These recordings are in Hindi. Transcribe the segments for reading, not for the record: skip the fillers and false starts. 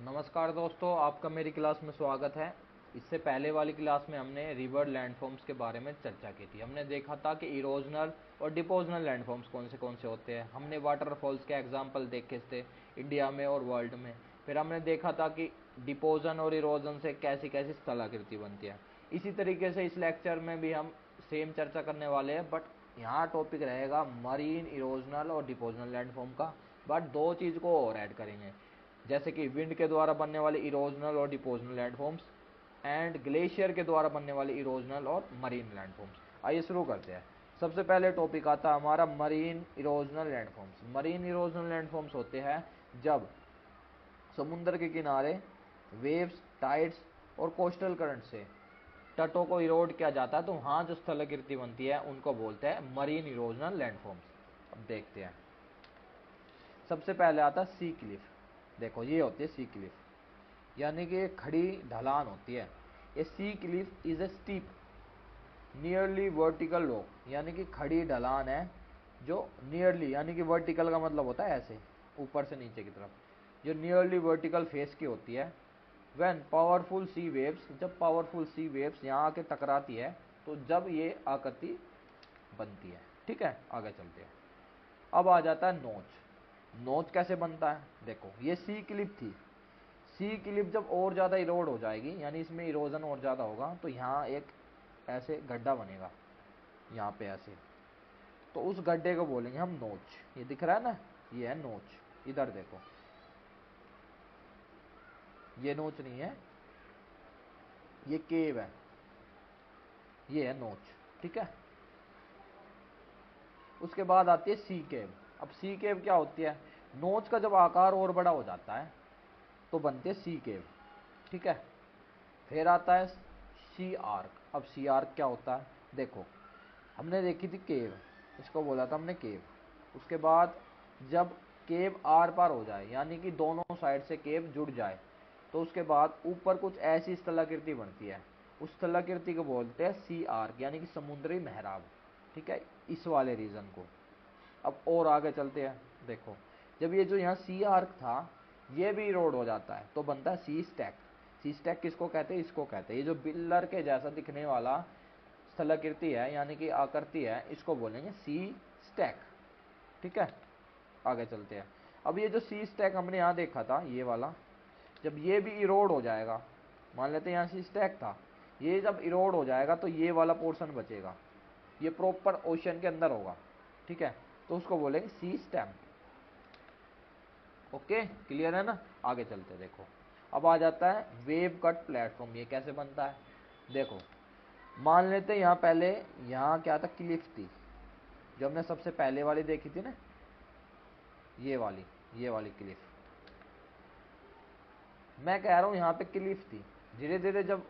नमस्कार दोस्तों, आपका मेरी क्लास में स्वागत है। इससे पहले वाली क्लास में हमने रिवर लैंडफॉर्म्स के बारे में चर्चा की थी। हमने देखा था कि इरोजनल और डिपोजनल लैंडफॉर्म्स कौन से होते हैं। हमने वाटरफॉल्स के एग्जाम्पल देखे थे इंडिया में और वर्ल्ड में। फिर हमने देखा था कि डिपोजन और इरोजन से कैसी कैसी स्थलाकृति बनती है। इसी तरीके से इस लेक्चर में भी हम सेम चर्चा करने वाले हैं, बट यहाँ टॉपिक रहेगा मरीन इरोजनल और डिपोजनल लैंडफॉर्म का। बट दो चीज़ को और ऐड करेंगे, जैसे कि विंड के द्वारा बनने वाले इरोजनल और डिपोजनल लैंडफॉर्म्स एंड ग्लेशियर के द्वारा बनने वाले इरोजनल और मरीन लैंडफॉर्म्स। आइए शुरू करते हैं। सबसे पहले टॉपिक आता है हमारा marine erosional landforms. Marine erosional landforms होते हैं जब समुद्र के किनारे वेव्स, टाइड्स और कोस्टल करंट से तटों को इरोड किया जाता है, तो वहाँ जो स्थलाकृति बनती है उनको बोलते हैं मरीन इरोजनल लैंडफॉर्म्स। अब देखते हैं। सबसे पहले आता है सी क्लिफ। देखो, ये होती है सी क्लिफ, यानी कि एक खड़ी ढलान होती है। A sea cliff is a steep nearly vertical rock, यानी कि खड़ी ढलान है जो नियरली, यानी कि वर्टिकल का मतलब होता है ऐसे ऊपर से नीचे की तरफ, जो नियरली वर्टिकल फेस की होती है। व्हेन पावरफुल सी वेव्स, जब पावरफुल सी वेव्स यहाँ आके टकराती है तो जब ये आकृति बनती है। ठीक है, आगे चलते हैं। अब आ जाता है नोच। नोच कैसे बनता है? देखो, ये सी क्लिप थी। सी क्लिप जब और ज़्यादा इरोड हो जाएगी, यानी इसमें इरोजन और ज़्यादा होगा, तो यहाँ एक ऐसे गड्ढा बनेगा, यहाँ पे ऐसे। तो उस गड्ढे को बोलेंगे हम नोच। ये दिख रहा है ना, ये है नोच। इधर देखो, ये नोच नहीं है, ये केव है, ये है नोच। ठीक है। उसके बाद आती है सी केव। अब सी केव क्या होती है? नोच का जब आकार और बड़ा हो जाता है तो बनती है सी केव। ठीक है। फिर आता है सी आर्क। अब सी आर्क क्या होता है? देखो, हमने देखी थी केव, इसको बोला था हमने केव। उसके बाद जब केव आर पार हो जाए, यानी कि दोनों साइड से केव जुड़ जाए, तो उसके बाद ऊपर कुछ ऐसी स्थलाकृति बनती है। उस स्थलाकृति को बोलते हैं सी आर्क, यानी कि समुद्री मेहराब। ठीक है, इस वाले रीजन को। अब और आगे चलते हैं। देखो, जब ये जो यहाँ सी आर्क था, ये भी इरोड हो जाता है तो बनता है सी स्टैक। सी स्टैक किसको कहते हैं? इसको कहते हैं, ये जो बिल्लर के जैसा दिखने वाला स्थलाकृति है, यानी कि आकृति है, इसको बोलेंगे सी स्टैक। ठीक है, आगे चलते हैं। अब ये जो सी स्टैक हमने यहाँ देखा था, ये वाला, जब ये भी इरोड हो जाएगा, मान लेते हैं यहाँ सी स्टैक था, ये जब इरोड हो जाएगा तो ये वाला पोर्शन बचेगा, ये प्रॉपर ओशन के अंदर होगा। ठीक है, तो उसको बोलेंगे सी स्टैम्प। ओके, क्लियर है ना? आगे चलते देखो। अब आ जाता है वेव कट प्लेटफॉर्म। ये कैसे बनता है? देखो, मान लेते हैं यहाँ पहले, यहाँ क्या था? क्लिफ थी, जो हमने सबसे पहले वाली देखी थी ना, ये वाली क्लिफ। मैं कह रहा हूँ यहाँ पे क्लिफ थी। धीरे धीरे जब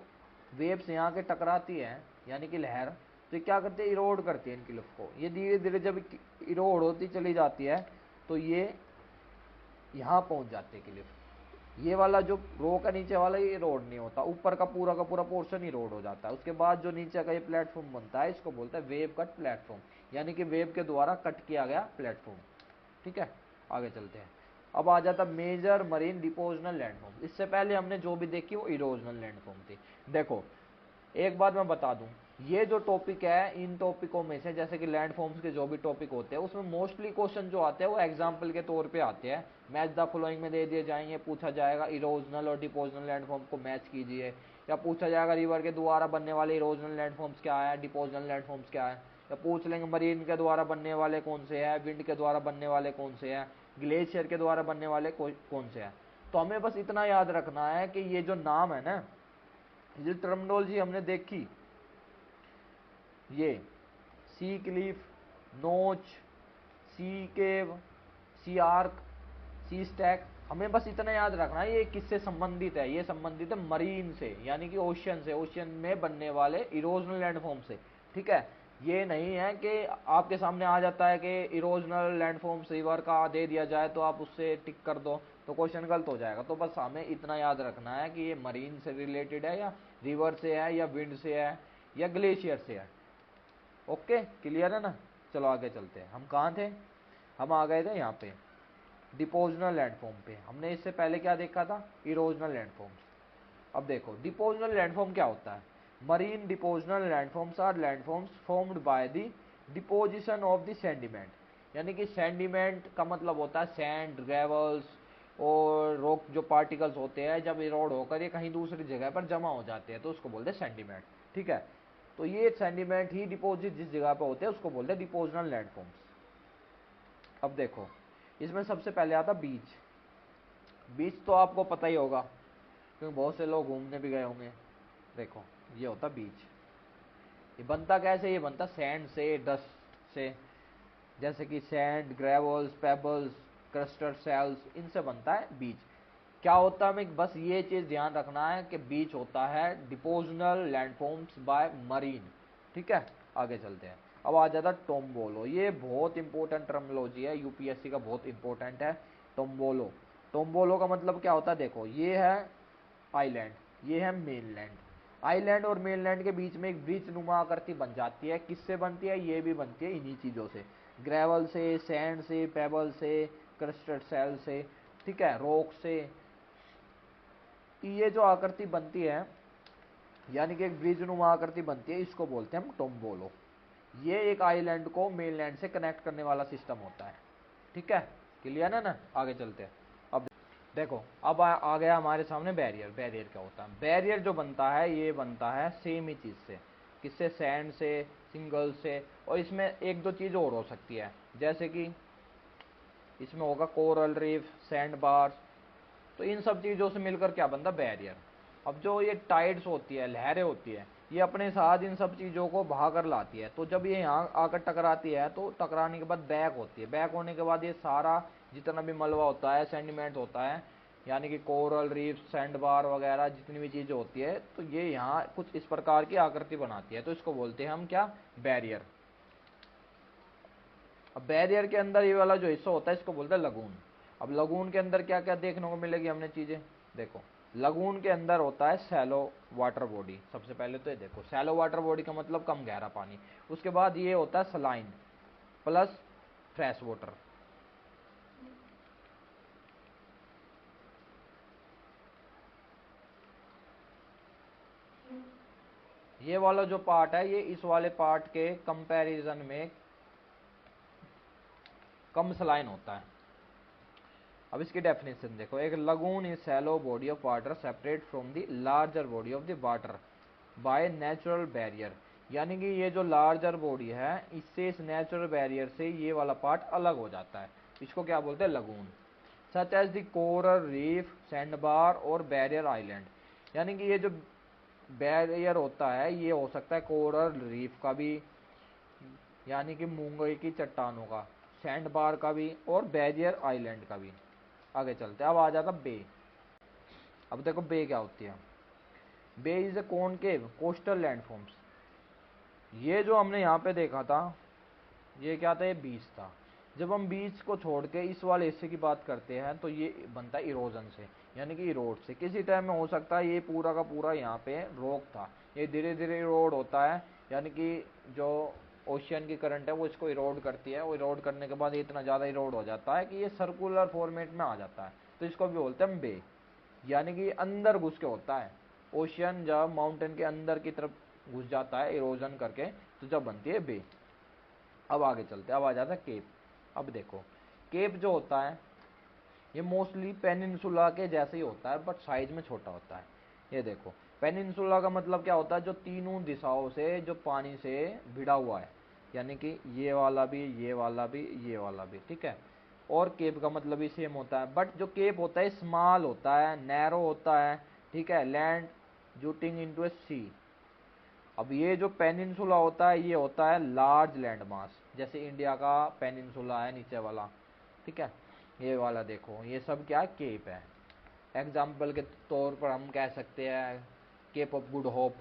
वेव्स यहाँ के टकराती है, यानी कि लहर, तो क्या करती है? इरोड करती है इन क्लिफ को। ये धीरे धीरे जब इरोड होती चली जाती है तो ये यहाँ पहुँच जाती है क्लिफ। ये वाला जो रो का नीचे वाला, ये रोड नहीं होता, ऊपर का पूरा पोर्शन ही रोड हो जाता है। उसके बाद जो नीचे का ये प्लेटफॉर्म बनता है, इसको बोलते हैं वेव कट प्लेटफॉर्म, यानी कि वेव के द्वारा कट किया गया प्लेटफॉर्म। ठीक है, आगे चलते हैं। अब आ जाता मेजर मरीन डिपोजनल लैंडफॉर्म। इससे पहले हमने जो भी देखी वो इरोजनल लैंडफॉर्म थी। देखो, एक बात मैं बता दूं, ये जो टॉपिक है, इन टॉपिकों में से, जैसे कि लैंडफॉर्म्स के जो भी टॉपिक होते हैं, उसमें मोस्टली क्वेश्चन जो आते हैं वो एग्जाम्पल के तौर पे आते हैं। मैच द फॉलोइंग में दे दिए जाएंगे, पूछा जाएगा इरोजनल और डिपोजनल लैंडफॉर्म को मैच कीजिए, या पूछा जाएगा रिवर के द्वारा बनने वाले इरोजनल लैंडफॉर्म्स क्या है, डिपोजनल लैंडफॉर्म्स क्या है, या पूछ लेंगे मरीन के द्वारा बनने वाले कौन से हैं, विंड के द्वारा बनने वाले कौन से हैं, ग्लेशियर के द्वारा बनने वाले कौन से हैं। तो हमें बस इतना याद रखना है कि ये जो नाम है ना, ये टर्मिनोलॉजी हमने देखी, ये सी क्लिफ, नोच, सी केव, सी आर्क, सी स्टैक, हमें बस इतना याद रखना है ये किससे संबंधित है। ये संबंधित है मरीन से, यानी कि ओशियन से, ओशियन में बनने वाले इरोजनल लैंडफॉर्म से। ठीक है, ये नहीं है कि आपके सामने आ जाता है कि इरोजनल लैंडफॉर्म रिवर का दे दिया जाए तो आप उससे टिक कर दो, तो क्वेश्चन गलत हो जाएगा। तो बस हमें इतना याद रखना है कि ये मरीन से रिलेटेड है, या रिवर से है, या विंड से है, या ग्लेशियर से है। ओके, क्लियर है ना? चलो आगे चलते हैं। हम कहाँ थे? हम आ गए थे यहाँ पे डिपोजनल लैंडफॉर्म पे। हमने इससे पहले क्या देखा था, इरोजनल लैंडफॉर्म्स। अब देखो डिपोजनल लैंडफॉर्म क्या होता है। Marine depositional landforms are landforms formed by the deposition of the sediment, यानी कि सेंडिमेंट का मतलब होता है सैंड, ग्रेवल्स और रॉक जो पार्टिकल्स होते हैं, जब इरोड होकर ये कहीं दूसरी जगह पर जमा हो जाते हैं तो उसको बोलते हैं सेंडिमेंट। ठीक है, तो ये सेंडिमेंट ही डिपोजिट जिस जगह पर होते हैं उसको बोलते हैं डिपोजनल लैंडफॉर्म्स। अब देखो इसमें सबसे पहले आता बीच। बीच तो आपको पता ही होगा क्योंकि बहुत से लोग घूमने भी गए होंगे। देखो ये होता बीच। ये बनता कैसे, ये बनता सैंड से, डस्ट से, जैसे कि sand, gravels, pebbles, crusted cells, इनसे बनता है बीच। क्या होता है, हमें बस ये चीज ध्यान रखना है कि बीच होता है डिपोजनल लैंडफॉर्म्स बाय मरीन। ठीक है, आगे चलते हैं। अब आ जाता टोम्बोलो। ये बहुत इंपॉर्टेंट टर्मिनोलॉजी है, यूपीएससी का बहुत इंपॉर्टेंट है टोम्बोलो। टोम्बोलो का मतलब क्या होता है, देखो ये है आइलैंड, ये है मेनलैंड। आइलैंड और मेनलैंड के बीच में एक ब्रिज नुमा आकृति बन जाती है। किससे बनती है, ये भी बनती है इन्हीं चीजों से, ग्रेवल से, सैंड से, पेबल से, क्रस्टेड सेल से, ठीक है, रॉक से। ये जो आकृति बनती है यानी कि एक ब्रिज नुमा आकृति बनती है, इसको बोलते हैं हम टोम्बोलो। ये एक आइलैंड को मेनलैंड से कनेक्ट करने वाला सिस्टम होता है। ठीक है, क्लियर है ना, आगे चलते हैं। अब देखो अब आ गया हमारे सामने बैरियर। बैरियर क्या होता है, बैरियर जो बनता है ये बनता है सेम ही चीज से। किससे, सैंड से, सिंगल से, और इसमें एक दो चीज और हो सकती है, जैसे कि इसमें होगा कोरल रीफ, सैंड बार्स। तो इन सब चीजों से मिलकर क्या बनता है, बैरियर। अब जो ये टाइड्स होती है, लहरें होती है, ये अपने साथ इन सब चीजों को बहा कर लाती है। तो जब ये यहाँ आकर टकराती है तो टकराने के बाद बैक होती है। बैक होने के बाद ये सारा जितना भी मलबा होता है, सेंडिमेंट होता है, यानी कि कोरल रीफ, सैंड बार वगैरह जितनी भी चीजें होती है, तो ये यहाँ कुछ इस प्रकार की आकृति बनाती है। तो इसको बोलते हैं हम क्या, बैरियर। अब बैरियर के अंदर ये वाला जो हिस्सा होता है इसको बोलते हैं लगून। अब लगून के अंदर क्या क्या देखने को मिलेगी हमने चीजें, देखो लगून के अंदर होता है सैलो वाटर बॉडी। सबसे पहले तो ये देखो, सैलो वाटर बॉडी का मतलब कम गहरा पानी। उसके बाद ये होता है सलाइन प्लस फ्रेश वाटर। ये वाला जो पार्ट है ये इस वाले पार्ट के कंपैरिजन में कम सलाइन होता है। अब इसकी डेफिनेशन देखो, एक lagoon is shallow body of water separate from the larger body of the water by natural barrier. यानी कि ये जो लार्जर बॉडी है इससे, इस नेचुरल बैरियर से ये वाला पार्ट अलग हो जाता है। इसको क्या बोलते हैं, lagoon. Such as the coral reef, sandbar और बैरियर आइलैंड। यानी कि ये जो बैरियर होता है ये हो सकता है कोरल रीफ का भी, यानी कि मूंगई की चट्टानों का, सैंड बार का भी, और बैरियर आइलैंड का भी। आगे चलते हैं, अब आ जाता बे। अब देखो बे क्या होती है। Bay is a concave coastal landforms. ये जो हमने यहाँ पे देखा था ये क्या था, ये बीच था। जब हम बीच को छोड़ के इस वाले हिस्से की बात करते हैं तो ये बनता है इरोजन से, यानी कि इरोड से। किसी टाइम में हो सकता है ये पूरा का पूरा यहाँ पे रॉक था, ये धीरे धीरे इरोड होता है, यानी कि जो ओशियन की करंट है वो इसको इरोड करती है। वो इरोड करने के बाद ये इतना ज़्यादा इरोड हो जाता है कि ये सर्कुलर फॉर्मेट में आ जाता है। तो इसको भी बोलते हैं बे, यानी कि अंदर घुस के होता है। ओशियन जब माउंटेन के अंदर की तरफ घुस जाता है इरोजन करके, तो जब बनती है बे। अब आगे चलते हैं, अब आ जाता है केप। अब देखो केप जो होता है ये मोस्टली पेनिनसुला के जैसे ही होता है बट साइज में छोटा होता है। ये देखो पेनिनसुला का मतलब क्या होता है, जो तीनों दिशाओं से जो पानी से भिड़ा हुआ है, यानी कि ये वाला भी, ये वाला भी, ये वाला भी। ठीक है, और केप का मतलब भी सेम होता है, बट जो केप होता है स्मॉल होता है, नैरो होता है। ठीक है, लैंड जूटिंग इनटू ए सी। अब ये जो पेनिनसुला होता है ये होता है लार्ज लैंड मास, जैसे इंडिया का पेनिनसुला है नीचे वाला। ठीक है, ये वाला देखो ये सब क्या है, केप है। एग्जाम्पल के तौर पर हम कह सकते हैं केप ऑफ गुड होप।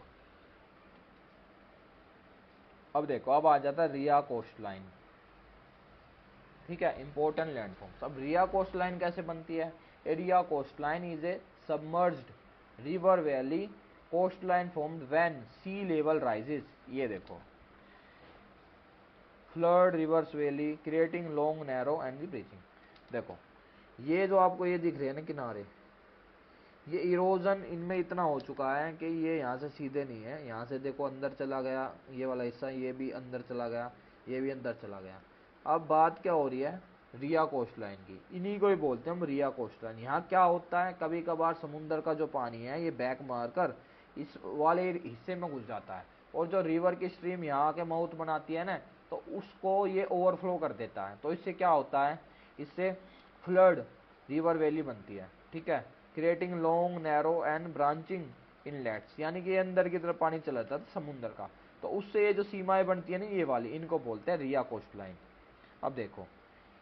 अब देखो अब आ जाता है रिया कोस्ट लाइन। ठीक है, इंपॉर्टेंट लैंडफॉर्म्स। अब रिया कोस्ट लाइन कैसे बनती है, ria coast line is a submerged river valley coast line formed when sea level rises. ये देखो flood rivers valley creating long narrow and the breaching. देखो ये जो आपको ये दिख रहे हैं ना किनारे, ये इरोजन इनमें इतना हो चुका है कि ये यहाँ से सीधे नहीं है, यहाँ से देखो अंदर चला गया ये वाला हिस्सा, ये भी अंदर चला गया, ये भी अंदर चला गया। अब बात क्या हो रही है, रिया कोस्ट लाइन की, इन्हीं को ही बोलते हैं हम रिया कोस्ट लाइन। यहाँ क्या होता है, कभी कभार समुद्र का जो पानी है ये बैक मारकर इस वाले हिस्से में घुस जाता है, और जो रिवर की स्ट्रीम यहाँ के माउथ बनाती है ना, तो उसको ये ओवरफ्लो कर देता है। तो इससे क्या होता है, इससे फ्लड रिवर वैली बनती है, ठीक है, creating long narrow and branching inlets, यानी कि अंदर की तरफ पानी चला जाता है समुद्र का। तो उससे ये जो सीमाएं बनती है ना ये वाली, इनको बोलते हैं रिया कोस्ट लाइन। अब देखो,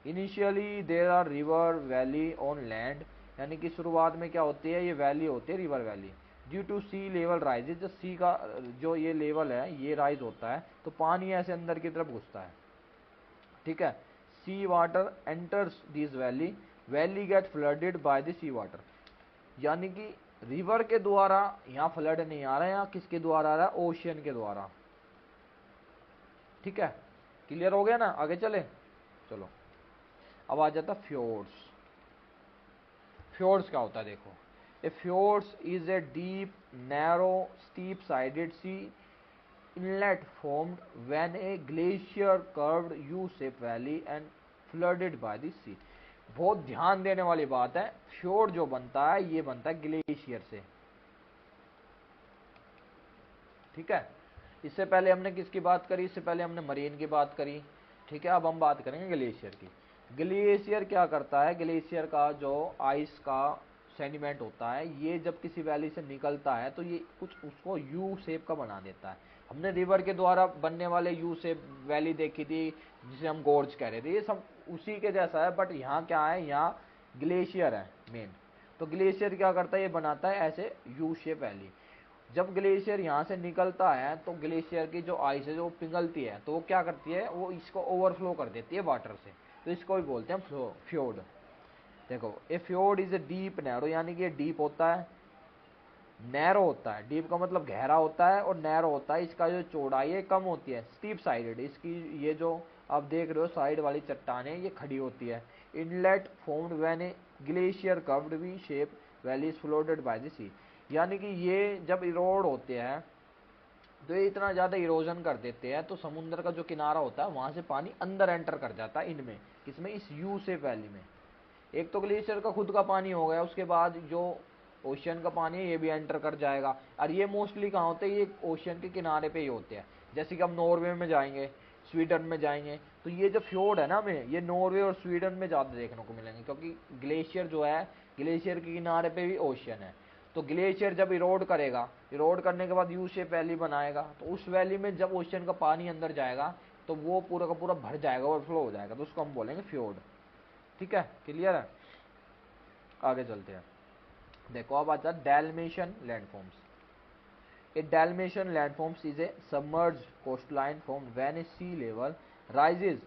initially there are river valley on land, यानी कि शुरुआत में क्या होती है, ये वैली होती है river valley. Due to sea level rises, जो सी का जो ये लेवल है ये राइज होता है, तो पानी ऐसे अंदर की तरफ घुसता है, ठीक है। Sea water enters this valley, valley get flooded by the sea water, यानी कि रिवर के द्वारा यहाँ फ्लड नहीं आ रहा है, यहाँ किसके द्वारा आ रहा है, ओशियन के द्वारा, ठीक है। क्लियर हो गया ना, आगे चले चलो। अब आ जाता फ्योर्ड्स। फ्योर्ड्स क्या होता है देखो, a fjords is a deep narrow steep sided sea inlet formed when a glacier curved U-shaped valley and flooded by the sea। बहुत ध्यान देने वाली बात है, फ्योर्ड जो बनता है ये बनता है ग्लेशियर से, ठीक है। इससे पहले हमने किसकी बात करी, इससे पहले हमने मरीन की बात करी, ठीक है। अब हम बात करेंगे ग्लेशियर की। ग्लेशियर क्या करता है, ग्लेशियर का जो आइस का सेडिमेंट होता है, ये जब किसी वैली से निकलता है तो ये कुछ उसको यू शेप का बना देता है। हमने रिवर के द्वारा बनने वाले यू शेप वैली देखी थी, जिसे हम गोर्ज कह रहे थे, ये सब उसी के जैसा है, बट यहाँ क्या है, यहाँ ग्लेशियर है मेन। तो ग्लेशियर क्या करता है, ये बनाता है ऐसे यू शेप वैली। जब ग्लेशियर यहाँ से निकलता है तो ग्लेशियर की जो आइस है जो पिघलती है, तो वो क्या करती है, वो इसको ओवरफ्लो कर देती है वाटर से, तो इसको भी बोलते हैं फ्योर्ड। देखो, a fjord is a deep narrow, यानी कि ये डीप होता है, नैरो होता है, डीप का मतलब गहरा होता है, और नैरो होता है, इसका जो चौड़ाई है कम होती है, स्टीप साइडेड, इसकी ये जो आप देख रहे हो साइड वाली चट्टानें ये खड़ी होती है। Inlet formed when a glacier curved V shape valley is floated by the sea, यानी कि ये जब इरोड होते हैं तो ये इतना ज्यादा इरोजन कर देते हैं, तो समुद्र का जो किनारा होता है वहां से पानी अंदर एंटर कर जाता है इनमें, किसमें, इस यू शेप वैली में। एक तो ग्लेशियर का खुद का पानी हो गया, उसके बाद जो ओशियन का पानी है ये भी एंटर कर जाएगा, और ये मोस्टली कहाँ होते हैं, ये ओशियन के किनारे पे ही होते हैं। जैसे कि हम नॉर्वे में जाएंगे, स्वीडन में जाएंगे, तो ये जो फ्योर्ड है ना हमें, ये नॉर्वे और स्वीडन में ज़्यादा देखने को मिलेंगे, क्योंकि ग्लेशियर जो है, ग्लेशियर के किनारे पे भी ओशियन है। तो ग्लेशियर जब इरोड करेगा, इरोड करने के बाद यू शेप वैली बनाएगा, तो उस वैली में जब ओशियन का पानी अंदर जाएगा तो वो पूरा का पूरा भर जाएगा, ओवरफ्लो हो जाएगा, तो उसको हम बोलेंगे फ्योर्ड, ठीक है। क्लियर है, आगे चलते हैं। देखो अब आता है डेल्मेशियन landforms. A Dalmatian landforms is a submerged coastline formed when a sea level rises,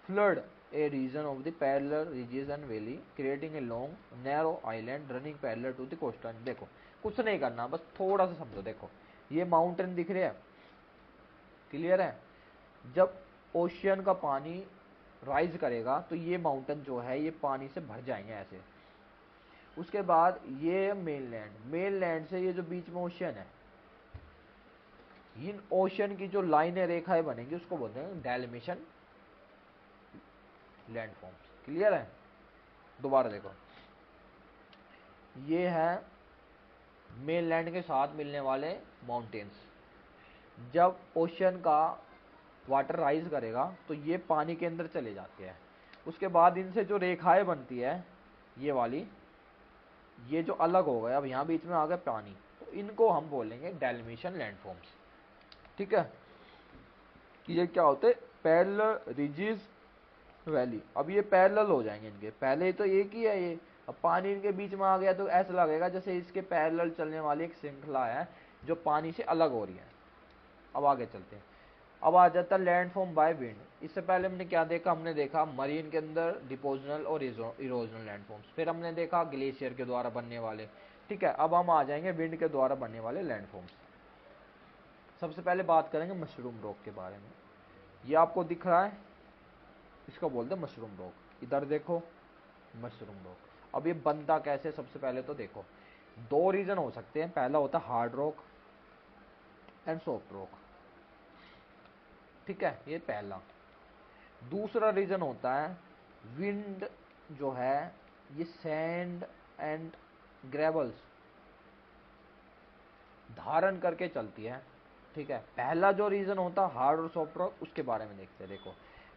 flood a region of the parallel ridges and valley, creating a long, narrow island running parallel to the coastline। देखो, कुछ नहीं करना, बस थोड़ा सा समझो। देखो, ये माउंटेन दिख रहे हैं, क्लियर है। जब ओशियन का पानी राइज करेगा तो ये माउंटेन जो है ये पानी से भर जाएंगे ऐसे। उसके बाद ये मेन लैंड से ये जो बीच में ओशियन है, इन ओशियन की जो लाइनें रेखाएं बनेंगी उसको बोलते हैं डेल्मेशियन लैंडफॉर्म्स। क्लियर है, दोबारा देखो, ये है मेन लैंड के साथ मिलने वाले माउंटेन्स। जब ओशियन का वाटर राइज करेगा तो ये पानी के अंदर चले जाते हैं। उसके बाद इनसे जो रेखाएं बनती है ये वाली, ये जो अलग हो गया, अब यहाँ बीच में आ गया पानी, तो इनको हम बोलेंगे डेल्मेशियन लैंडफॉर्म्स, ठीक है। कि ये क्या होते हैं, पैरेलल रिजिज वैली। अब ये पैरेलल हो जाएंगे इनके, पहले तो एक ही है ये, अब पानी इनके बीच में आ गया तो ऐसा लगेगा जैसे इसके पैरेलल चलने वाली एक श्रृंखला है जो पानी से अलग हो रही है। अब आगे चलते हैं। अब आ जाता है लैंडफॉर्म बाय विंड। इससे पहले हमने क्या देखा, हमने देखा मरीन के अंदर डिपोजनल और इरोजनल लैंडफॉर्म्स, फिर हमने देखा ग्लेशियर के द्वारा बनने वाले, ठीक है। अब हम आ जाएंगे विंड के द्वारा बनने वाले लैंडफॉर्म्स। सबसे पहले बात करेंगे मशरूम रॉक के बारे में। ये आपको दिख रहा है, इसको बोलते हैं मशरूम रॉक। इधर देखो, मशरूम रॉक। अब ये बनता कैसे, सबसे पहले तो देखो दो रीजन हो सकते हैं, पहला होता है hard rock and soft rock, ठीक है, ये पहला। दूसरा रीजन होता है विंड जो है ये सैंड एंड ग्रेवल्स धारण करके चलती है, ठीक है। पहला जो रीजन होता है हार्ड और सॉफ्ट रॉक, उसके बारे में देखते हैं। देखो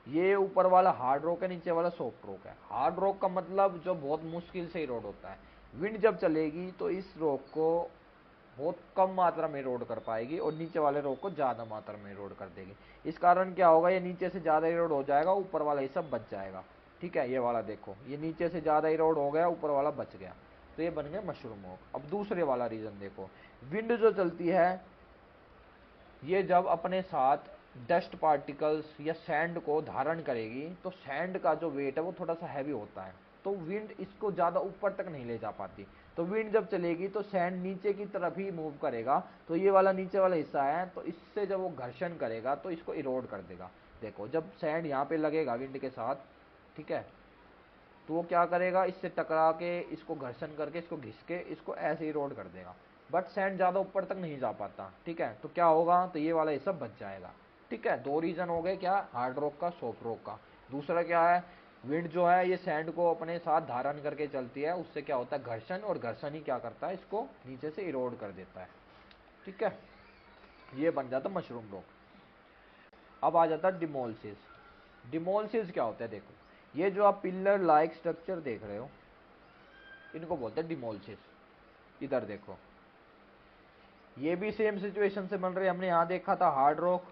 ये ऊपर वाला हार्ड रॉक है, नीचे वाला सॉफ्ट रॉक है। हार्ड रॉक का मतलब जो बहुत मुश्किल से इरोड होता है। विंड जब चलेगी तो इस रॉक को बहुत कम मात्रा में इरोड कर पाएगी और नीचे वाले रॉक को ज्यादा मात्रा में इरोड कर देगी। इस कारण क्या होगा, ये नीचे से ज्यादा इरोड हो जाएगा, ऊपर वाला हिस्सा बच जाएगा, ठीक है। ये वाला देखो, ये नीचे से ज्यादा इरोड हो गया, ऊपर वाला बच गया, तो ये बन गया मशरूम रॉक। अब दूसरे वाला रीजन देखो, विंड जो चलती है ये जब अपने साथ डस्ट पार्टिकल्स या सैंड को धारण करेगी तो सैंड का जो वेट है वो थोड़ा सा हैवी होता है, तो विंड इसको ज्यादा ऊपर तक नहीं ले जा पाती। तो विंड जब चलेगी तो सैंड नीचे की तरफ ही मूव करेगा, तो ये वाला नीचे वाला हिस्सा है, तो इससे जब वो घर्षण करेगा तो इसको इरोड कर देगा। देखो जब सैंड यहाँ पे लगेगा विंड के साथ, ठीक है, तो वो क्या करेगा, इससे टकरा के इसको घर्षण करके इसको घिस के इसको ऐसे इरोड कर देगा, बट सैंड ज्यादा ऊपर तक नहीं जा पाता, ठीक है। तो क्या होगा, तो ये वाला हिस्सा बच जाएगा, ठीक है। दो रीजन हो गए, क्या, हार्ड रॉक का, सॉफ्ट रॉक का। दूसरा क्या है, विंड जो है ये सैंड को अपने साथ धारण करके चलती है, उससे क्या होता है घर्षण, और घर्षण ही क्या करता है, इसको नीचे से इरोड कर देता है, ठीक है। ये बन जाता मशरूम रॉक। अब आ जाता है डिमोलिसिस। डिमोलिसिस क्या होता है, देखो ये जो आप पिलर लाइक स्ट्रक्चर देख रहे हो इनको बोलते हैं डिमोलिसिस। इधर देखो ये भी सेम सिचुएशन से बन रही है, हमने यहाँ देखा था hard rock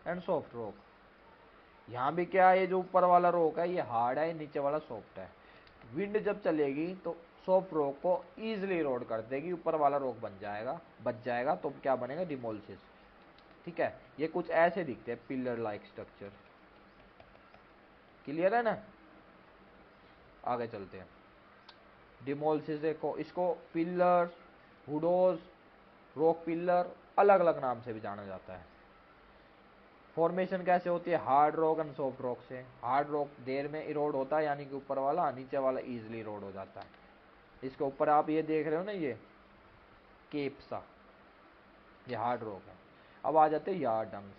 and soft rock. यहाँ भी क्या है, ये जो ऊपर वाला रॉक है ये हार्ड है, नीचे वाला सॉफ्ट है। विंड जब चलेगी तो सॉफ्ट रॉक को इजिली रोड कर देगी, ऊपर वाला रॉक बन जाएगा, बच जाएगा, तो क्या बनेगा, डिमोलिसिस, ठीक है। ये कुछ ऐसे दिखते हैं पिलर लाइक स्ट्रक्चर, क्लियर है ना। आगे चलते हैं। डिमोलिसिस देखो, इसको पिलर, हुडोज, रॉक पिलर, अलग अलग नाम से भी जाना जाता है। फॉर्मेशन कैसे होती है, hard rock and soft rock से। हार्ड रॉक देर में इरोड होता है, यानी कि ऊपर वाला, नीचे वाला इजिली इरोड हो जाता है। इसके ऊपर आप ये देख रहे हो ना, ये केप सा, ये हार्ड रॉक है। अब आ जाते हैं यार्डंग्स।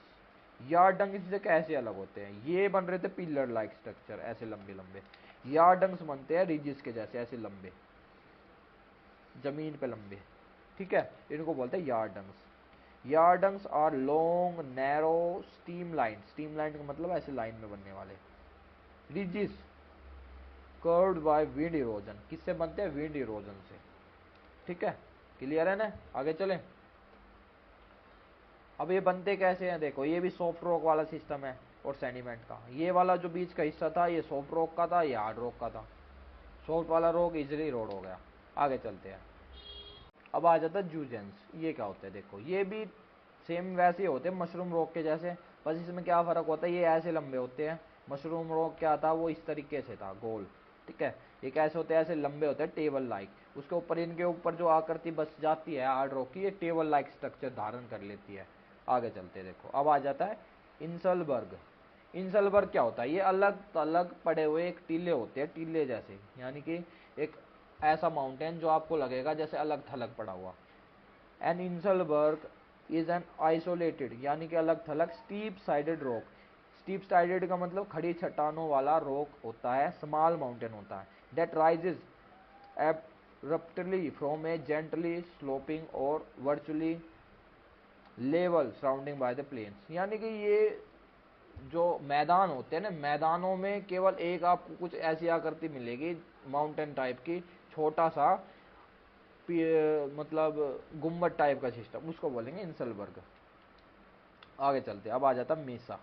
यार्डंग्स से कैसे अलग होते हैं, ये बन रहे थे पिलर लाइक स्ट्रक्चर, ऐसे लंबे लंबे। यार्डंग्स बनते हैं रिजिस के जैसे, ऐसे लंबे, जमीन पे लंबे, ठीक है। इनको बोलते हैं yardangs. Yardangs are long narrow steam line. Steam line का मतलब ऐसे लाइन में बनने वाले। Ridges curved by wind erosion, किससे बनते हैं, विंड इरोजन से, ठीक है। क्लियर है ना, आगे चलें। अब ये बनते कैसे हैं, देखो ये भी सॉफ्ट रॉक वाला सिस्टम है और सेडिमेंट का। ये वाला जो बीच का हिस्सा था ये सॉफ्ट रॉक का था, ये हार्ड रॉक का था। सॉफ्ट वाला रॉक इजिली रोड हो गया। आगे चलते हैं। अब आ जाता है जूजेंस। ये क्या होता है, देखो ये भी सेम वैसे ही होते हैं मशरूम रॉक के जैसे, बस इसमें क्या फर्क होता है, ये ऐसे लंबे होते हैं। मशरूम रॉक क्या था, वो इस तरीके से था, गोल, ठीक है। ये कैसे होते हैं, ऐसे लंबे होते हैं, टेबल लाइक। उसके ऊपर, इनके ऊपर जो आकृति बस जाती है हार्ड रॉक की, ये टेबल लाइक स्ट्रक्चर धारण कर लेती है। आगे चलते हैं, देखो अब आ जाता है इंसलबर्ग। इंसलबर्ग क्या होता है, ये अलग अलग पड़े हुए एक टीले होते हैं, टीले जैसे, यानी कि एक ऐसा माउंटेन जो आपको लगेगा जैसे अलग थलग पड़ा हुआ। An inselberg is an isolated, यानी कि अलग थलग steep sided rock. Steep sided का मतलब खड़ी चट्टानों वाला रॉक होता है, स्मॉल माउंटेन होता है, that rises abruptly from a gently sloping और virtually level surrounding by the plains। यानी कि ये जो मैदान होते हैं ना, मैदानों में केवल एक आपको कुछ ऐसी आकृति मिलेगी माउंटेन टाइप की, छोटा सा मतलब गुम्बद टाइप का सिस्टम, उसको बोलेंगे इंसलबर्ग। आगे चलते, अब आ जाता मेसा।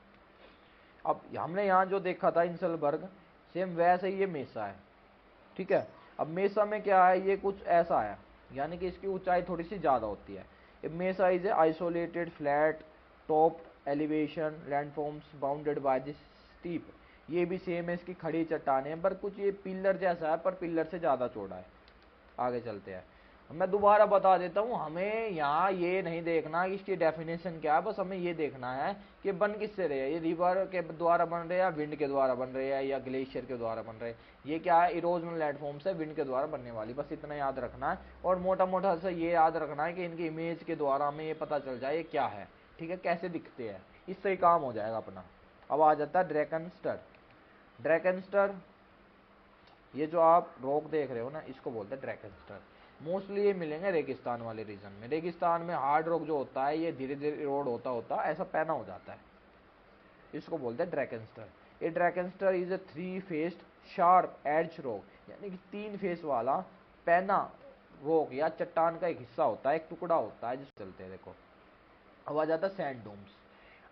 अब हमने यहाँ जो देखा था इंसलबर्ग, सेम वैसे ही ये मेसा है, ठीक है। अब मेसा में क्या है, ये कुछ ऐसा है, यानी कि इसकी ऊंचाई थोड़ी सी ज्यादा होती है। Mesa is a isolated flat top elevation landforms bounded by this steep. ये भी सेम है, इसकी खड़ी चट्टाने हैं, पर कुछ ये पिलर जैसा है, पर पिलर से ज्यादा चौड़ा है। आगे चलते हैं। मैं दोबारा बता देता हूँ, हमें यहाँ ये नहीं देखना कि इसकी डेफिनेशन क्या है, बस हमें ये देखना है कि बन किससे रहे हैं, ये रिवर के द्वारा बन रहे हैं या विंड के द्वारा बन रहे हैं या ग्लेशियर के द्वारा बन रहे हैं। ये क्या है, इरोजनल लैंडफॉर्म्स है, विंड के द्वारा बनने वाली, बस इतना याद रखना है। और मोटा मोटा सा ये याद रखना है कि इनकी इमेज के द्वारा हमें ये पता चल जाए ये क्या है, ठीक है, कैसे दिखते हैं, इससे ही काम हो जाएगा अपना। अब आ जाता है ड्रैकनस्टर। ड्रैकनस्टर, ये जो आप रॉक देख रहे हो ना, इसको बोलते हैं ड्रैकनस्टर। मोस्टली ये मिलेंगे रेगिस्तान वाले रीजन में। रेगिस्तान में हार्ड रॉक जो होता है ये धीरे धीरे इरोड होता होता ऐसा पैना हो जाता है, इसको बोलते हैं ड्रैकनस्टर। ये dreikanter is a 3 faced sharp edge rock, यानी कि 3 फेस वाला पैना रॉक या चट्टान का एक हिस्सा होता है, एक टुकड़ा होता है जिस चलते हैं। देखो अब आ जाता है सैंड डूम्स।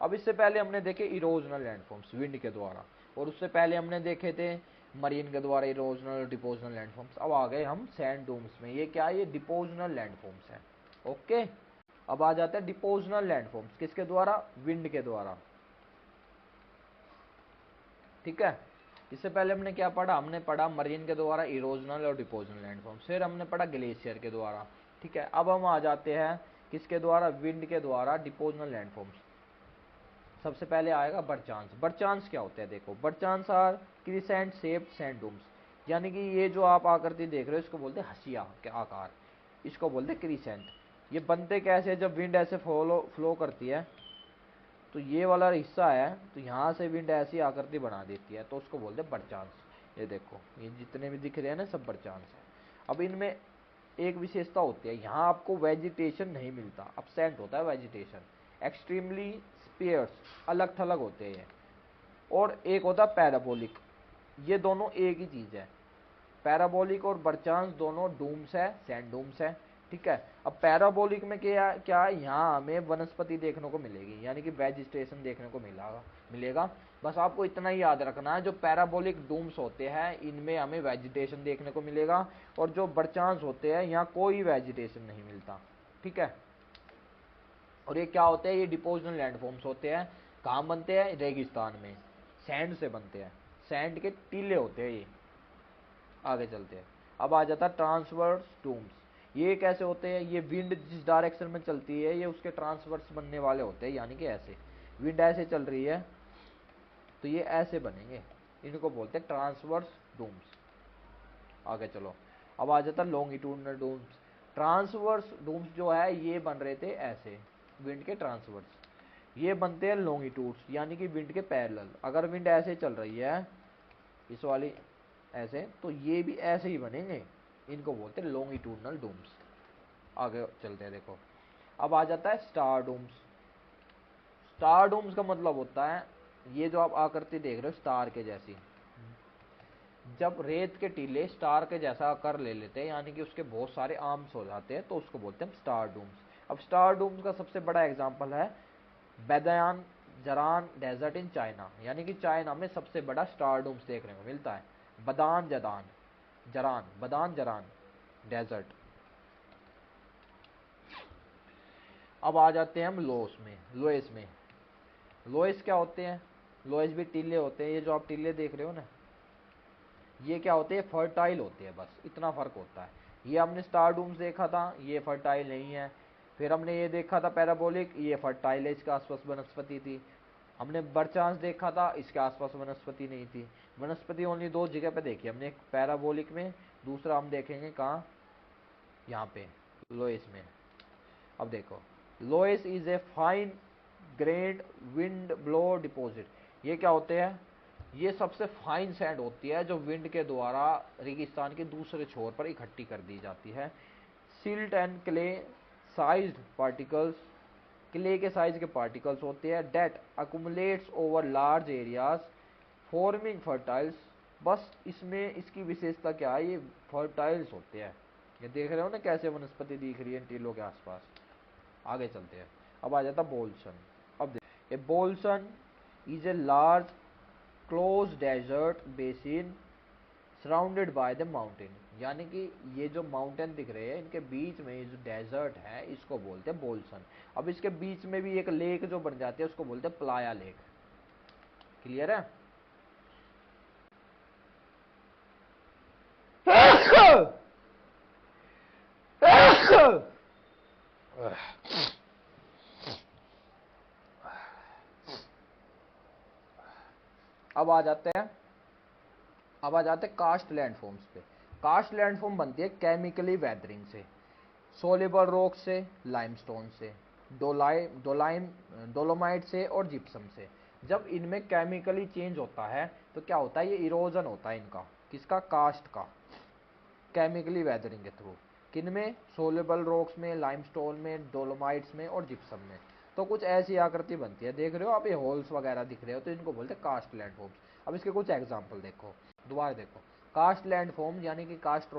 अब इससे पहले हमने देखे इरोजनल लैंडफॉर्म्स विंड के द्वारा, और उससे पहले हमने देखे थे मरीन के द्वारा इरोजनल और डिपोजनल लैंडफॉर्म्स। अब आ गए हम सैंड डूम्स में, ये क्या है, ये डिपोजनल लैंडफॉर्म्स है। ओके, अब आ जाते हैं डिपोजनल लैंडफॉर्म्स, किसके द्वारा, विंड के द्वारा, ठीक है। इससे पहले हमने क्या पढ़ा, हमने पढ़ा मरीन के द्वारा इरोजनल और डिपोजनल लैंडफॉर्म्स, फिर हमने पढ़ा ग्लेशियर के द्वारा, ठीक है। अब हम आ जाते हैं किसके द्वारा, विंड के द्वारा डिपोजनल लैंडफॉर्म्स। सबसे पहले आएगा बर्चांस। बर्चांस क्या होते हैं, देखो barchans are crescent shaped sand dunes, यानी कि ये जो आप आकृति देख रहे हो इसको बोलते हैं हसिया के आकार, इसको बोलते हैं क्रिसेंट। ये बनते कैसे, जब विंड ऐसे फ्लो करती है तो ये वाला हिस्सा है, तो यहाँ से विंड ऐसी आकृति बना देती है, तो उसको बोलते हैं बर्चांस। ये देखो ये जितने भी दिख रहे हैं ना सब बर्चांस है। अब इनमें एक विशेषता होती है, यहाँ आपको वेजिटेशन नहीं मिलता, अपसेंट होता है वेजिटेशन, एक्सट्रीमली स्पेयर्स, अलग थलग होते हैं। और एक होता है पैराबोलिक, ये दोनों एक ही चीज है। पैराबोलिक और बर्चांस दोनों डूम्स है, सैंड डूम्स है, ठीक है। अब पैराबोलिक में क्या क्या, यहाँ हमें वनस्पति देखने को मिलेगी, यानी कि वेजिटेशन देखने को मिलेगा। बस आपको इतना ही याद रखना है, जो पैराबोलिक डूम्स होते हैं इनमें हमें वेजिटेशन देखने को मिलेगा, और जो बर्चांस होते हैं यहाँ कोई वेजिटेशन नहीं मिलता, ठीक है। और ये क्या होते हैं, ये डिपोजनल लैंडफॉर्म्स होते हैं। कहाँ बनते हैं, रेगिस्तान में, सैंड से बनते हैं, सैंड के टीले होते हैं ये। आगे चलते हैं, अब आ जाता है ट्रांसवर्स डूम्स। ये कैसे होते हैं, ये विंड जिस डायरेक्शन में चलती है ये उसके ट्रांसवर्स बनने वाले होते हैं, यानी कि ऐसे विंड ऐसे चल रही है तो ये ऐसे बनेंगे, इनको बोलते हैं ट्रांसवर्स डूम्स। आगे चलो, अब आ जाता है लॉन्गिट्यूडनल डूम्स। ट्रांसवर्स डूम्स जो है ये बन रहे थे ऐसे, विंड के ट्रांसवर्स, ये बनते हैं लॉन्गिट्यूड्स, यानी कि विंड के पैरेलल। अगर विंड ऐसे चल रही है इस वाली ऐसे, तो ये भी ऐसे ही बनेंगे, इनको बोलते हैं लॉन्गिट्यूडनल डूम्स। आगे चलते हैं, देखो अब आ जाता है स्टार डूम्स। स्टार डूम्स का मतलब होता है ये जो आप आकृति देख रहे हो स्टार के जैसी, जब रेत के टीले स्टार के जैसा आकार ले लेते हैं, यानी कि उसके बहुत सारे आर्म्स हो जाते हैं, तो उसको बोलते हैं स्टार डूम्स। अब स्टार डूम्स का सबसे बड़ा एग्जांपल है बैदान जरान डेजर्ट इन चाइना, यानी कि चाइना में सबसे बड़ा स्टार डूम्स देखने को मिलता है। बदान जदान जरान, बदान जरान डेजर्ट। अब आ जाते हैं हम लोस में, लोएस में। लोएस क्या होते हैं, लोएस भी टीले होते हैं, ये जो आप टीले देख रहे हो ना ये क्या होते हैं, फर्टाइल होते हैं, बस इतना फर्क होता है। ये हमने स्टार डूम्स देखा था, ये फर्टाइल नहीं है। फिर हमने ये देखा था पैराबोलिक, ये फर्टाइल है, इसके आसपास वनस्पति थी। हमने बर्चांस देखा था, इसके आसपास वनस्पति नहीं थी। वनस्पति ओनली 2 जगह पे देखी हमने, एक पैराबोलिक में, दूसरा हम देखेंगे कहाँ, यहाँ पे लोएस में। अब देखो loess is a fine grained wind blow deposit. ये क्या होते हैं, ये सबसे फाइन सैंड होती है जो विंड के द्वारा रेगिस्तान के दूसरे छोर पर इकट्ठी कर दी जाती है। Silt and clay sized particles, clay के साइज के पार्टिकल्स होते हैं, that accumulates over large areas forming fertiles. बस इसमें इसकी विशेषता क्या है, ये फर्टाइल्स होते हैं। ये देख रहे हो ना कैसे वनस्पति दिख रही है टीलों के आसपास। आगे चलते हैं, अब आ जाता बोल्सन। अब a bolson is a large close desert basin surrounded by the mountain, यानी कि ये जो माउंटेन दिख रहे हैं इनके बीच में ये जो डेजर्ट है इसको बोलते हैं बोल्सन। अब इसके बीच में भी एक लेक जो बन जाती है उसको बोलते हैं प्लाया लेक। क्लियर है। अब आ जाते हैं कास्ट लैंडफॉर्म्स पे। कास्ट लैंडफॉर्म बनती है केमिकली वेदरिंग से, सोल्यूबल रॉक से, लाइमस्टोन से, डोलोमाइट से और जिप्सम से। जब इनमें केमिकली चेंज होता है तो क्या होता है, ये इरोजन होता है इनका, किसका, कास्ट का, केमिकली वेदरिंग के थ्रू। किन में, सोल्यूबल रॉक्स में, लाइमस्टोन में, डोलोमाइट्स में और जिप्सम में। तो कुछ ऐसी आकृति बनती है, देख रहे हो आप ये होल्स वगैरह दिख रहे हो, तो इनको बोलते हैं कास्ट लैंडफॉर्म्स। अब इसके कुछ एग्जांपल देखो, दोबारा देखो। कास्ट लैंडफॉर्म यानी कि कास्ट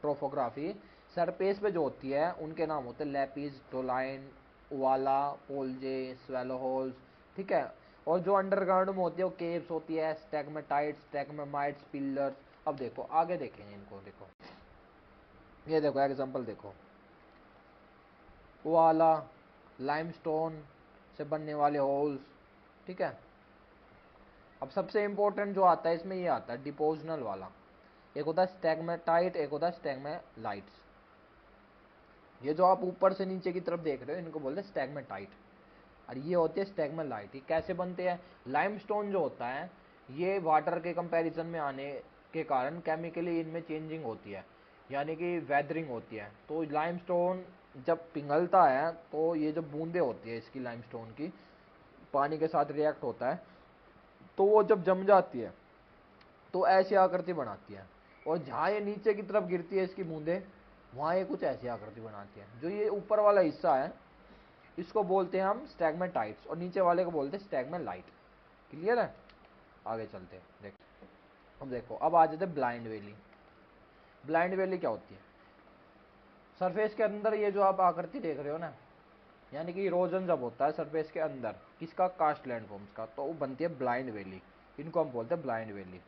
ट्रोफोग्राफी सरफेस पे जो होती है उनके नाम होते हैं लेपिस, डोलाइन, उवाला, पोलजे, स्वेलो होल्स, ठीक है। और जो अंडरग्राउंड में होती है वो केव्स होती है, स्टैग्मेटाइट्स, स्टैग्मेमाइट्स, पिलर्स। अब देखो आगे देखेंगे इनको, देखो ये देखो एग्जांपल देखो, उवाला, लाइमस्टोन से बनने वाले होल्स, ठीक है। अब सबसे इंपॉर्टेंट जो आता है इसमें ये आता है डिपोजनल वाला। एक होता है स्टैग्मेटाइट, एक होता है स्टैग्मेलाइट्स। ये जो आप ऊपर से नीचे की तरफ देख रहे हो इनको बोलते हैं स्टैग्मेटाइट, और ये होते हैं स्टैग्मेलाइट। ये कैसे बनते हैं, लाइमस्टोन जो होता है ये वाटर के कंपैरिजन में आने के कारण केमिकली इनमें चेंजिंग होती है, यानी कि वेदरिंग होती है। तो लाइमस्टोन जब पिघलता है तो ये जो बूंदे होती है इसकी लाइमस्टोन की, पानी के साथ रिएक्ट होता है, तो वो जब जम जाती है तो ऐसी आकृति बनाती है। और जहाँ ये नीचे की तरफ गिरती है इसकी बूंदे, वहाँ ये कुछ ऐसी आकृति बनाती है। जो ये ऊपर वाला हिस्सा है इसको बोलते हैं हम स्टैग्मेटाइट्स, और नीचे वाले को बोलते हैं स्टैग्मेलाइट। क्लियर है, आगे चलते हैं। अब देखो, अब आ जाते हैं ब्लाइंड वैली। ब्लाइंड वैली क्या होती है, सरफेस के अंदर ये जो आप आकृति देख रहे हो ना, यानी कि इरोजन जब होता है सरफेस के अंदर किसका, कास्ट लैंडफॉर्म्स का, तो वो बनती है ब्लाइंड वैली। इनको हम बोलते हैं ब्लाइंड वैली।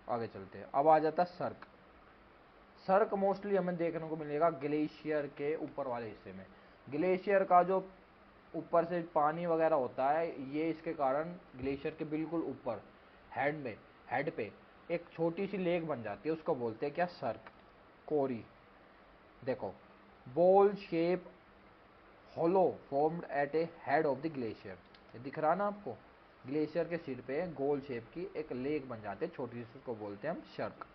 आगे चलते हैं, अब आ जाता है सर्क। सर्क मोस्टली हमें देखने को मिलेगा ग्लेशियर के ऊपर वाले हिस्से में। ग्लेशियर का जो ऊपर से पानी वगैरह होता है, ये इसके कारण ग्लेशियर के बिल्कुल ऊपर हेड पे एक छोटी सी लेक बन जाती है, उसको बोलते हैं क्या, सर्क, कोरी। देखो, bowl shape hollow formed at a head of the glacier, ये दिख रहा ना आपको, ग्लेशियर के सिर पे गोल शेप की एक लेक बन जाती है छोटी सी, उसको बोलते हैं हम शर्क।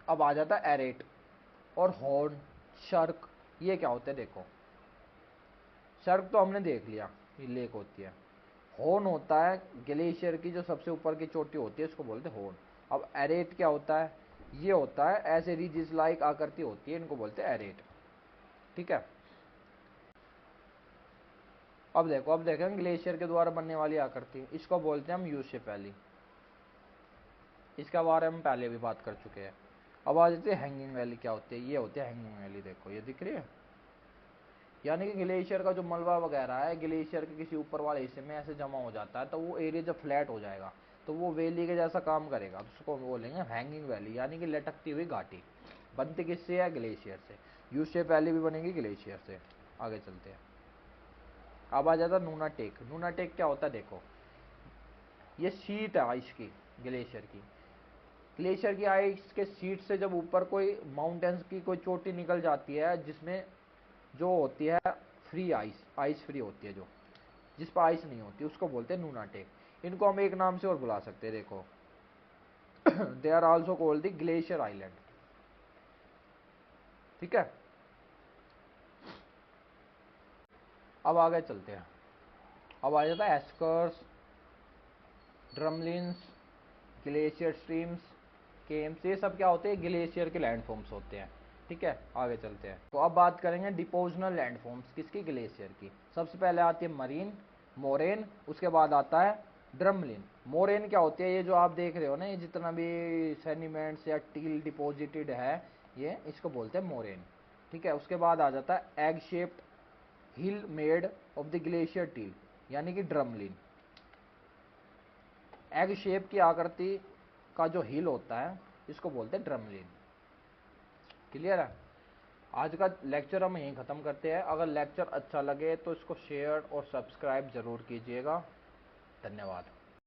अब आ जाता है एरेट और हॉर्न शर्क। ये क्या होता है, देखो शर्क तो हमने देख लिया, ये लेक होती है। हॉर्न होता है ग्लेशियर की जो सबसे ऊपर की चोटी होती है, उसको बोलते हैं हॉर्न। अब एरेट क्या होता है, ये होता है ऐसे रिजिस लाइक आकृति होती है, इनको बोलते हैं एरेट, ठीक है। अब देखो, अब देखें ग्लेशियर के द्वारा बनने वाली आकृति, इसको बोलते हैं हम यू शेप वैली। इसके बारे में पहले भी बात कर चुके हैं। अब आ जाती है हैंगिंग वैली। क्या होती है, ये होती है हैंगिंग वैली। देखो ये दिख रही है, यानी कि ग्लेशियर का जो मलबा वगैरह है ग्लेशियर के किसी ऊपर वाले हिस्से में ऐसे जमा हो जाता है, तो वो एरिया जब फ्लैट हो जाएगा तो वो वैली के जैसा काम करेगा, तो उसको बोलेंगे हैंगिंग वैली, यानी कि लटकती हुई घाटी। बनती किससे है, ग्लेशियर से। यू शेप वैली भी बनेगी ग्लेशियर से। आगे चलते हैं, अब आ जाता नूना टेक। नूना टेक क्या होता है, देखो ये शीट है आइस की, ग्लेशियर की। ग्लेशियर की आइस के शीट से जब ऊपर कोई माउंटेन्स की कोई चोटी निकल जाती है, जिसमें जो होती है फ्री आइस, आइस फ्री होती है, जो जिस पर आइस नहीं होती, उसको बोलते हैं नूना टेक। इनको हम एक नाम से और बुला सकते हैं, देखो they are also called the glacier island, ठीक है। अब आगे चलते हैं, अब आ जाता है एस्कर्स, ड्रमलिन्स, ग्लेशियर स्ट्रीम्स, केम्स। ये सब क्या होते हैं, ग्लेशियर के लैंडफॉर्म्स होते हैं, ठीक है। आगे चलते हैं, तो अब बात करेंगे डिपोजनल लैंडफॉर्म्स किसकी, ग्लेशियर की। सबसे पहले आती है मरीन, मोरेन, उसके बाद आता है ड्रमलिन। मोरेन क्या होती है, ये जो आप देख रहे हो ना, ये जितना भी सेडिमेंट्स या टील डिपोजिटेड है, ये इसको बोलते हैं मोरेन, ठीक है। उसके बाद आ जाता है egg shaped hill made of the glacier till, यानी कि ड्रमलिन। एग शेप की आकृति का जो हिल होता है इसको बोलते हैं ड्रमलिन। क्लियर है, आज का लेक्चर हम यहीं ख़त्म करते हैं। अगर लेक्चर अच्छा लगे तो इसको शेयर और सब्सक्राइब ज़रूर कीजिएगा। धन्यवाद।